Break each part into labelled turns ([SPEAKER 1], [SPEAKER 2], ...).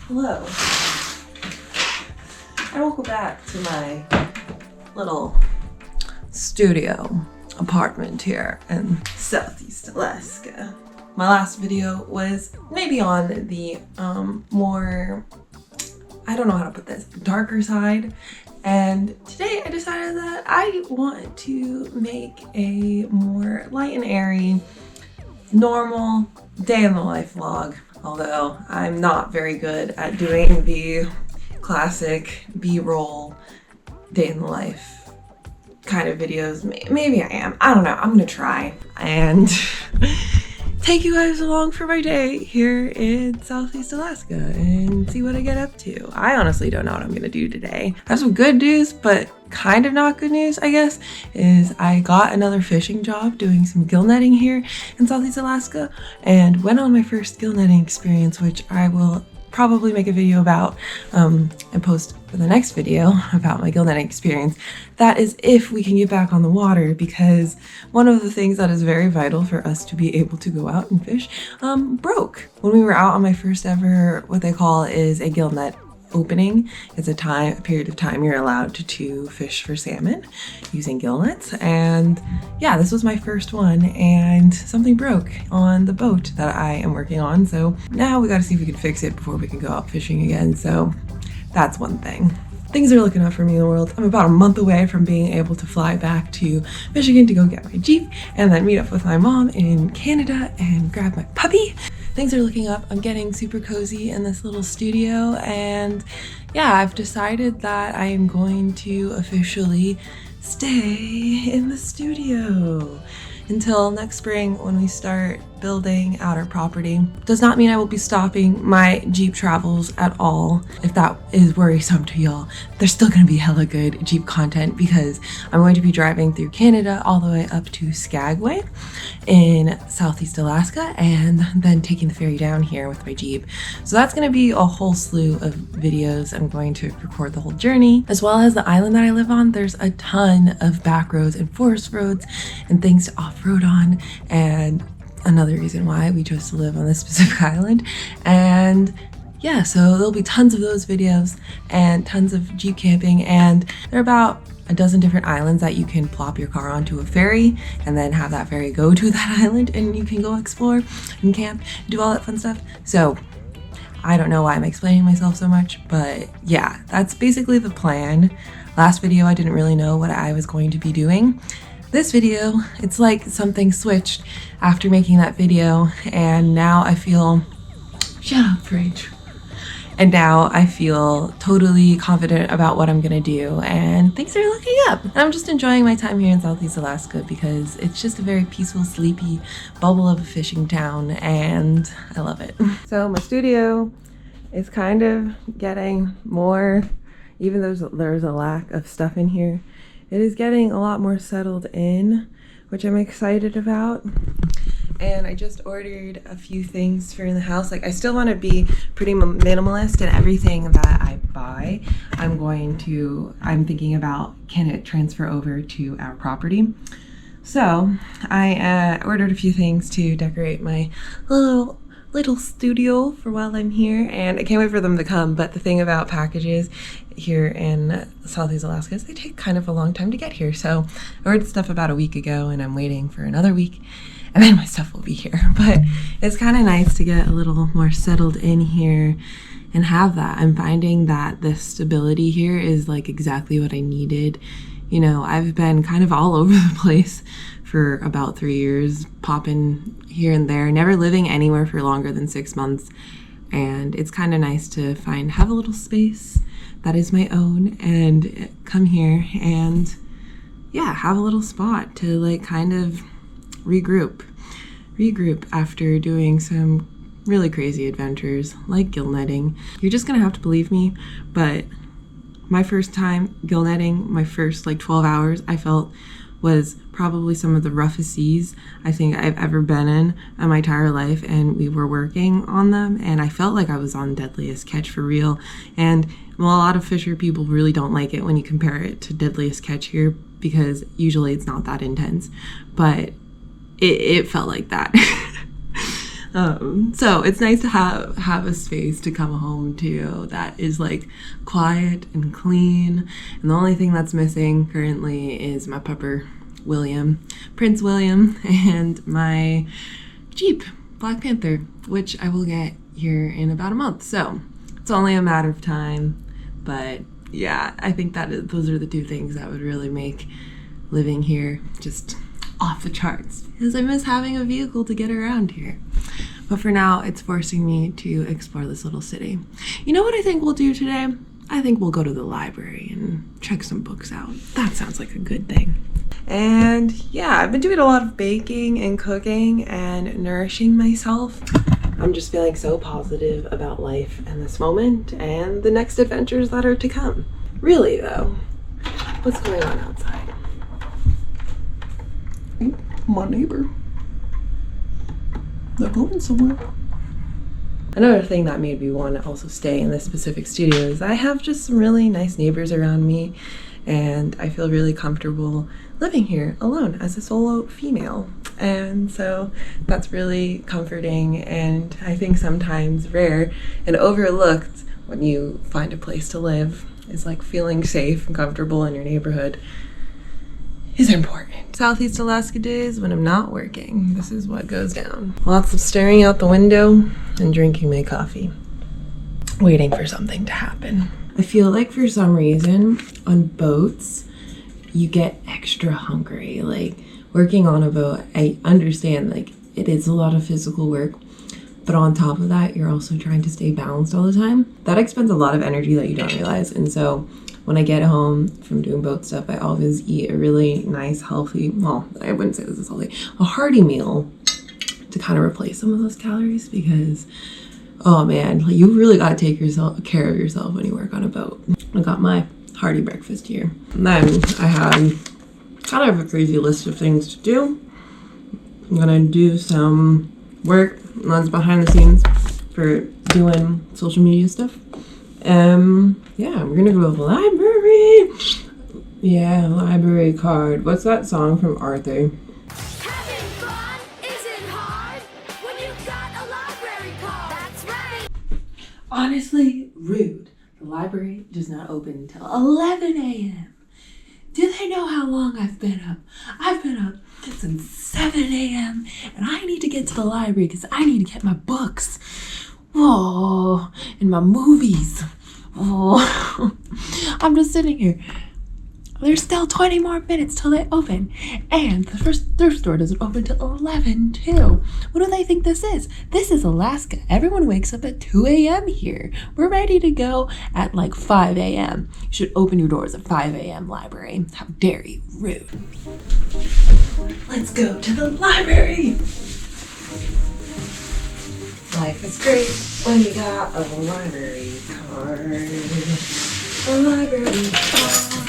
[SPEAKER 1] Hello, and welcome back to my little studio apartment here in Southeast Alaska. My last video was maybe on the more, I don't know how to put this, darker side. And today I decided that I want to make a more light and airy, normal day in the life vlog. Although I'm not very good at doing the classic B-roll day in the life kind of videos. Maybe I am. I don't know. I'm gonna try and take you guys along for my day here in Southeast Alaska and see what I get up to. I honestly don't know what I'm gonna do today. I have some good news, but kind of not good news, I guess, is I got another fishing job doing some gill netting here in Southeast Alaska and went on my first gill netting experience, which I will probably make a video about and post for the next video about my gill netting experience. That is if we can get back on the water, because one of the things that is very vital for us to be able to go out and fish broke. When we were out on my first ever, what they call is a gill net opening. It's a period of time you're allowed to fish for salmon using gill nets. And yeah, this was my first one and something broke on the boat that I am working on. So now we got to see if we can fix it before we can go out fishing again. So that's one thing. Things are looking up for me in the world. I'm about a month away from being able to fly back to Michigan to go get my Jeep and then meet up with my mom in Canada and grab my puppy. Things are looking up. I'm getting super cozy in this little studio, and yeah, I've decided that I am going to officially stay in the studio until next spring when we start building out our property. Does not mean I will be stopping my Jeep travels at all. If that is worrisome to y'all, there's still gonna be hella good Jeep content because I'm going to be driving through Canada all the way up to Skagway in Southeast Alaska and then taking the ferry down here with my Jeep. So that's gonna be a whole slew of videos. I'm going to record the whole journey, as well as the island that I live on. There's a ton of back roads and forest roads and things to off-road on, and another reason why we chose to live on this specific island. And yeah, so there'll be tons of those videos and tons of Jeep camping, and there are about a dozen different islands that you can plop your car onto a ferry and then have that ferry go to that island and you can go explore and camp and do all that fun stuff. So I don't know why I'm explaining myself so much, but yeah, that's basically the plan. Last video I didn't really know what I was going to be doing. This video, it's like something switched after making that video, and now I feel, shut up, Fridge. And now I feel totally confident about what I'm gonna do, and things are looking up. And I'm just enjoying my time here in Southeast Alaska because it's just a very peaceful, sleepy bubble of a fishing town, and I love it. So my studio is kind of getting more, even though there's a lack of stuff in here, it is getting a lot more settled in, which I'm excited about. And I just ordered a few things for in the house. Like, I still want to be pretty minimalist in everything that I buy. I'm thinking about, can it transfer over to our property? So I ordered a few things to decorate my little studio for while I'm here, and I can't wait for them to come. But the thing about packages here in Southeast Alaska is they take kind of a long time to get here. So I ordered stuff about a week ago and I'm waiting for another week and then my stuff will be here. But it's kind of nice to get a little more settled in here and have that. I'm finding that the stability here is like exactly what I needed. You know, I've been kind of all over the place for about 3 years, popping here and there, never living anywhere for longer than 6 months. And it's kind of nice to have a little space that is my own and come here and yeah, have a little spot to like kind of regroup after doing some really crazy adventures like gill netting. You're just gonna have to believe me, but my first time gill netting, my first like 12 hours, I felt was probably some of the roughest seas I think I've ever been in my entire life, and we were working on them and I felt like I was on Deadliest Catch for real. And well, a lot of fisher people really don't like it when you compare it to Deadliest Catch here because usually it's not that intense, but it felt like that. So it's nice to have a space to come home to that is like quiet and clean. And the only thing that's missing currently is my pupper, William, Prince William, and my Jeep, Black Panther, which I will get here in about a month. So it's only a matter of time. But yeah, I think those are the two things that would really make living here just off the charts, because I miss having a vehicle to get around here. But for now, it's forcing me to explore this little city. You know what I think we'll do today? I think we'll go to the library and check some books out. That sounds like a good thing. And yeah, I've been doing a lot of baking and cooking and nourishing myself. I'm just feeling so positive about life and this moment and the next adventures that are to come. Really though, what's going on outside? My neighbor. They're going somewhere. Another thing that made me want to also stay in this specific studio is I have just some really nice neighbors around me, and I feel really comfortable living here alone as a solo female. And so that's really comforting, and I think sometimes rare and overlooked when you find a place to live is like feeling safe and comfortable in your neighborhood is important. Southeast Alaska days when I'm not working, this is what goes down. Lots of staring out the window and drinking my coffee, waiting for something to happen. I feel like for some reason on boats, you get extra hungry. Like working on a boat, I understand like it is a lot of physical work, but on top of that, you're also trying to stay balanced all the time. That expends a lot of energy that you don't realize. And so when I get home from doing boat stuff, I always eat a really nice, healthy, well, I wouldn't say this is healthy, a hearty meal to kind of replace some of those calories, because, oh man, you really got to take care of yourself when you work on a boat. I got my hearty breakfast here. And then I had kind of a crazy list of things to do. I'm gonna do some work that's behind the scenes for doing social media stuff. Yeah, we're gonna go to the library. Yeah, library card. What's that song from Arthur?
[SPEAKER 2] Having fun isn't hard when you've got a library card. That's right.
[SPEAKER 1] Honestly, rude. The library does not open until 11 a.m. Do they know how long I've been up? I've been up since 7 a.m. and I need to get to the library because I need to get my books. Oh, and my movies. Oh, I'm just sitting here. There's still 20 more minutes till they open, and the first thrift store doesn't open till 11 too. What do they think this is? This is Alaska. Everyone wakes up at 2 a.m. here. We're ready to go at like 5 a.m. You should open your doors at 5 a.m. library. How dare you? Rude. Let's go to the library. Life is great when you got a library card. A library card.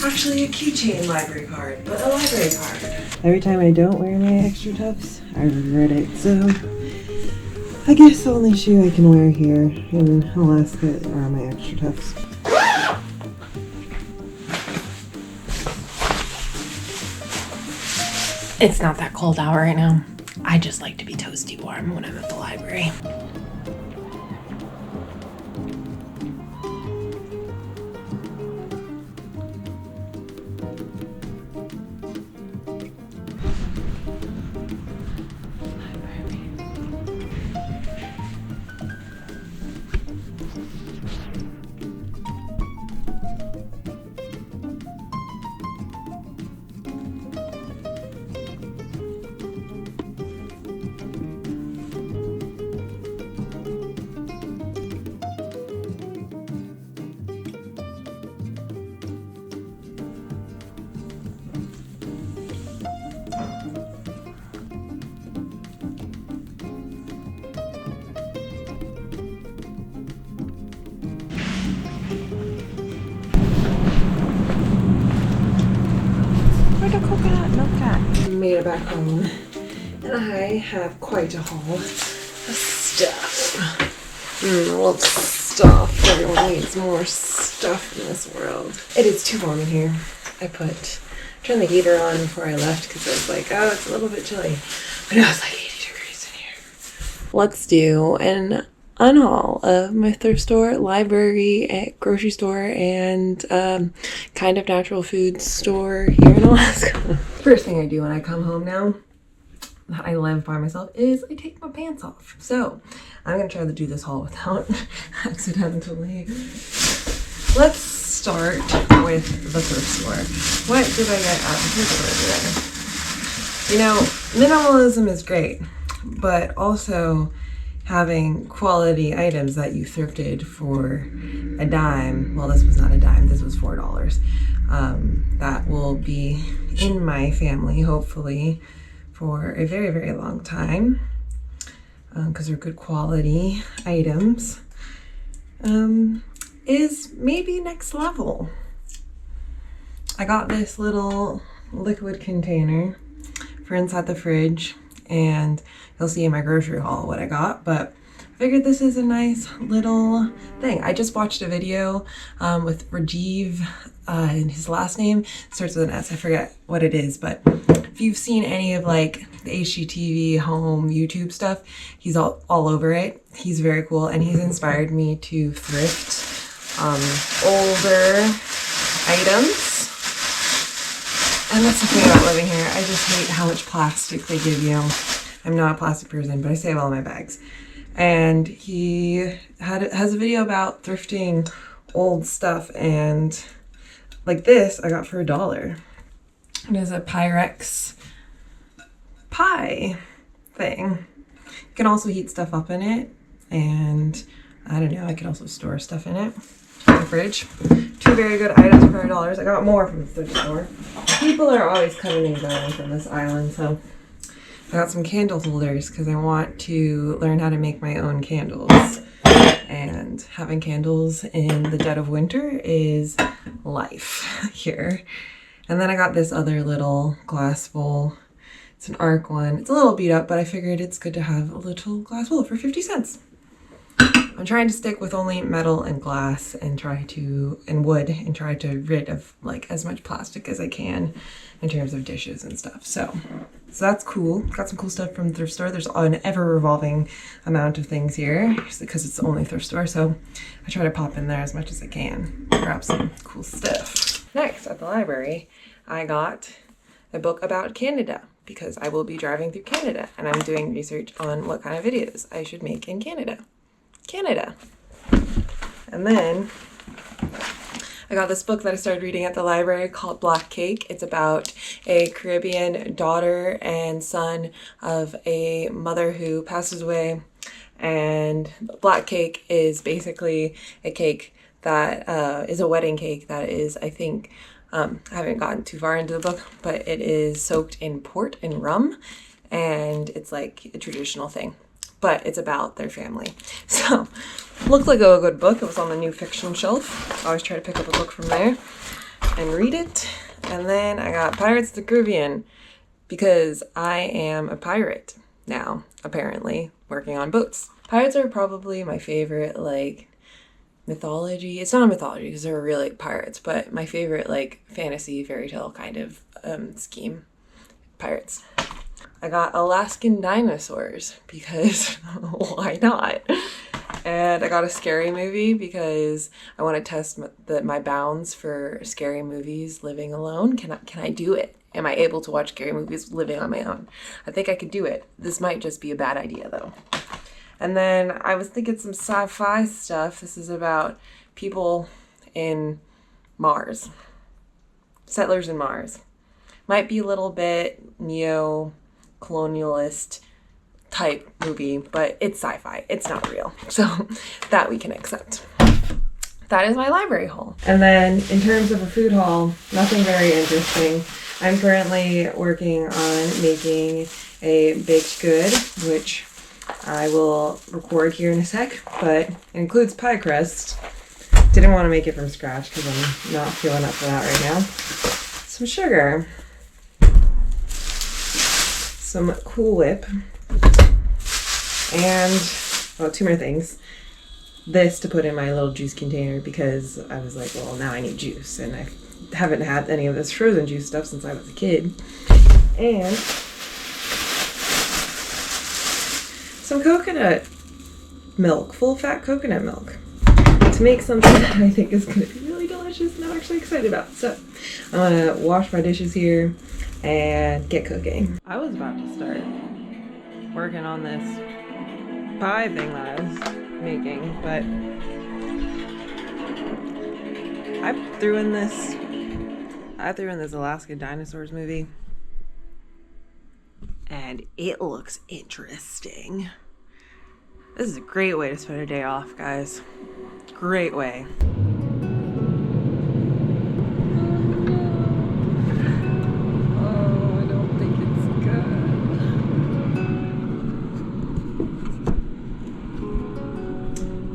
[SPEAKER 1] Actually, a keychain library card, but a library card. Every time I don't wear my extra tufts, I regret it. So, I guess the only shoe I can wear here in Alaska are my extra tufts. It's not that cold out right now. I just like to be toasty warm when I'm at the library. Made it back home, and I have quite a haul of stuff. Well, stuff. Everyone needs more stuff in this world. It is too warm in here. Turned the heater on before I left because I was like, oh, it's a little bit chilly. But now it's like 80 degrees. let's do an unhaul of my thrift store, library, grocery store, and kind of natural food store here in Alaska. First thing I do when I come home now that I live by myself is I take my pants off. So I'm gonna try to do this haul without accidentally. Let's start with the thrift store. What did I get at the thrift store today? You know, minimalism is great, but also having quality items that you thrifted for a dime. Well, this was not a dime, this was $4. That will be in my family, hopefully, for a very, very long time, because they're good quality items, is maybe next level. I got this little liquid container for inside the fridge, and you'll see in my grocery haul what I got, but I figured this is a nice little thing. I just watched a video with Rajiv, and his last name starts with an S. I forget what it is, but if you've seen any of like the HGTV home YouTube stuff, he's all over it. He's very cool, and he's inspired me to thrift older items. And that's the thing about living here. I just hate how much plastic they give you. I'm not a plastic person, but I save all my bags. And he has a video about thrifting old stuff, and like this I got for $1. It is a Pyrex pie thing. You can also heat stuff up in it, and I don't know, I could also store stuff in it. In the fridge. 2 very good items for $1. I got more from the thrift store. People are always coming and going from this island, so I got some candle holders because I want to learn how to make my own candles. And having candles in the dead of winter is life here. And then I got this other little glass bowl. It's an Arc one. It's a little beat up, but I figured it's good to have a little glass bowl for 50 cents. I'm trying to stick with only metal and glass and wood and try to rid of like as much plastic as I can in terms of dishes and stuff. So that's cool. Got some cool stuff from the thrift store. There's an ever revolving amount of things here because it's the only thrift store. So I try to pop in there as much as I can, grab some cool stuff. Next at the library, I got a book about Canada because I will be driving through Canada and I'm doing research on what kind of videos I should make in Canada. And then I got this book that I started reading at the library called Black Cake. It's about a Caribbean daughter and son of a mother who passes away. And Black Cake is basically a cake that is a wedding cake that is, I think, I haven't gotten too far into the book, but it is soaked in port and rum. And it's like a traditional thing. But it's about their family. So, looked like a good book. It was on the new fiction shelf. I always try to pick up a book from there and read it. And then I got Pirates of the Caribbean because I am a pirate now, apparently, working on boats. Pirates are probably my favorite, like, mythology. It's not a mythology because they're really pirates, but my favorite, like, fantasy fairy tale kind of scheme. Pirates. I got Alaskan dinosaurs because why not? And I got a scary movie because I want to test my bounds for scary movies living alone. Can I do it? Am I able to watch scary movies living on my own? I think I could do it. This might just be a bad idea though. And then I was thinking some sci-fi stuff. This is about people in Mars. Settlers in Mars. Might be a little bit neo-colonialist type movie, but it's sci-fi. It's not real. So that we can accept. That is my library haul. And then in terms of a food haul, nothing very interesting. I'm currently working on making a baked good, which I will record here in a sec, but it includes pie crust. Didn't want to make it from scratch because I'm not feeling up for that right now. Some sugar. Some Cool Whip. And, well, 2 more things. This to put in my little juice container because I was like, well, now I need juice. And I haven't had any of this frozen juice stuff since I was a kid. And some coconut milk, full fat coconut milk, to make something that I think is going to be really delicious and I'm actually excited about. So I'm gonna wash my dishes here and get cooking. I was about to start working on this pie thing that I was making, but I threw in this Alaskan dinosaurs movie, and it looks interesting. This is a great way to spend a day off, guys. Great way. Oh, I don't think it's good.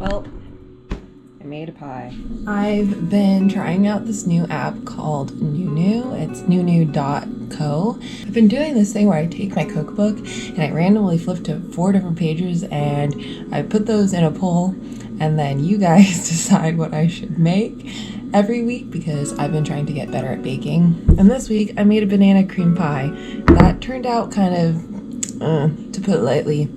[SPEAKER 1] Well, I made a pie. I've been trying out this new app called Nunu. It's nunu.co. I've been doing this thing where I take my cookbook and I randomly flip to 4 different pages and I put those in a poll, and then you guys decide what I should make every week because I've been trying to get better at baking. And this week I made a banana cream pie that turned out kind of, to put it lightly.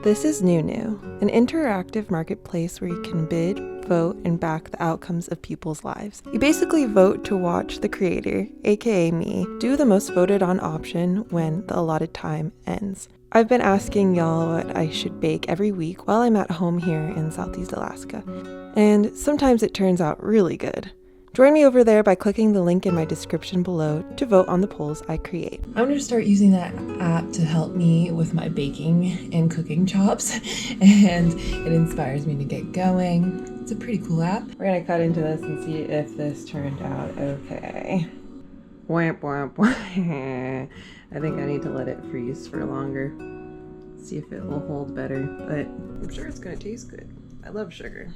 [SPEAKER 1] This is Nunu, an interactive marketplace where you can bid, vote, and back the outcomes of people's lives. You basically vote to watch the creator, aka me, do the most voted on option when the allotted time ends. I've been asking y'all what I should bake every week while I'm at home here in Southeast Alaska, and sometimes it turns out really good. Join me over there by clicking the link in my description below to vote on the polls I create. I'm going to start using that app to help me with my baking and cooking chops, and it inspires me to get going. It's a pretty cool app. We're going to cut into this and see if this turned out okay. Wamp wamp wamp. I think I need to let it freeze for longer. See if it will hold better, but I'm sure it's going to taste good. I love sugar.